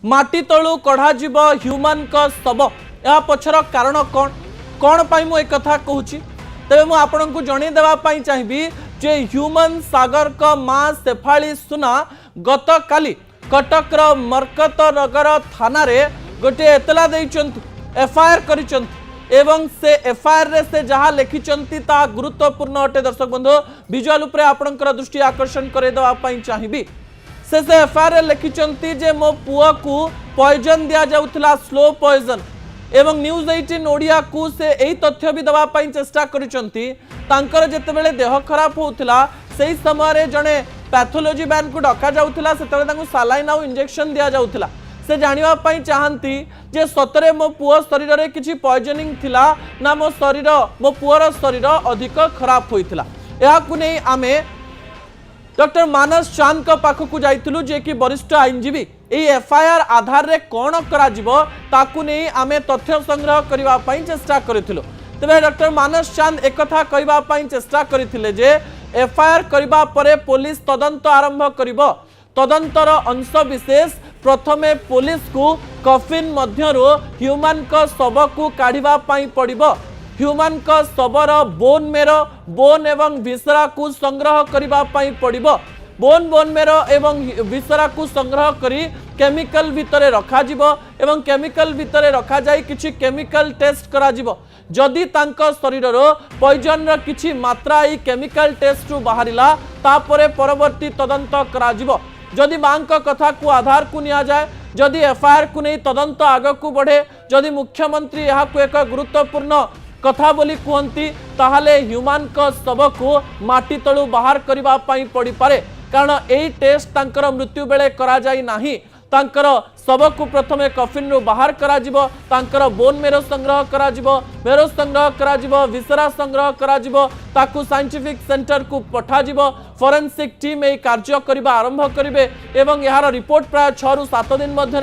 माटी तलू कढ़ा जीव ह्यूमन का शव या पछर कारण कौन कौन पाई मु एक कथा कहूची तेरे मु आपन को जणे देवा पाई चाहिबी जे ह्यूमन सागर का मां शेफाली सुना गत काली कटकर मरकत नगर थाना रे गोटे एतला देइचंती एफआईआर करिचंती एवं से एफआईआर रे से जहा लिखिचंती ता गुरुत्वपूर्ण अटे। दर्शक बंधु विजुअल उपरे आपनकर दृष्टि आकर्षण करे देवा पाई चाहिबी से एफआईआर लिखिचंती जे मो पुआ को पॉइजन दिया जाउथला स्लो पॉइजन एवं न्यूज 18 ओडिया को से एही तथ्य भी दवा पाई चेष्टा करिचंती तांकर जेतेबेले देह खराब होउथला सेही समय रे जणे पैथोलॉजी मैन को डका जाउथला सेतेबेले तांको सालाइन आउ इंजेक्शन दिया जाउथला से जानिबा पाई चाहंती जे सतरे मो पुआ शरीर रे किछि पॉइजनिंग थिला ना मो पुअर शरीर अधिक खराब होइथला। एहा को नै आमे डॉक्टर मानस चांद का पाखकु जाइथिलु जे कि वरिष्ठ आईनजीवी ए एफआईआर आधार रे कोन करा जिवो ताकु नै आमे तथ्य संग्रह करबा पई चेष्टा करिथिलु। तबे डॉक्टर मानस चांद एक कथा कहबा पई चेष्टा करिथिले जे एफआईआर करबा परे पुलिस तदंत आरंभ करिवो तदंतर अंश विशेष प्रथमे पुलिस को कफिन मध्यरु ह्यूमन का शव को काढिबा पई पड़िबो ह्यूमन का शवर बोन एवं विसरा को संग्रह करबा पई पड़िबो बोन मेरो एवं विसरा को संग्रह करी केमिकल भितरे रखा जिवो एवं केमिकल भितरे रखा जाई किछि केमिकल टेस्ट करा जिवो जदि तांको शरीररो पॉइजन र किछि मात्रा ई केमिकल टेस्ट रु बाहरिला तापरे परवर्ती तदंत करा जिवो जदि मांक कथा को आधार को निया जाए जदि एफआईआर को नहीं तदंत आग को बढ़े जदि मुख्यमंत्री यह को एक गुरुत्वपूर्ण कथा बोली कहती ताहले ह्यूमन का शव को माटी तलू बाहर करबा पई पड़ी पारे कारण एई टेस्ट तांकर मृत्यु बेले करा जाई नाही तांकर शव को प्रथमे कफिन रु बाहर करा जिवो तांकर बोन मेरो संग्रह करा जिवो मेरो संग्रह करा जिवो विसरा संग्रह करा जिवो ताकू साइंटिफिक सेंटर को पठा जिवो फोरेंसिक टीम ए कार्य करबा आरंभ करिवे एवं यार रिपोर्ट प्राय 6 रु 7 दिन मध्य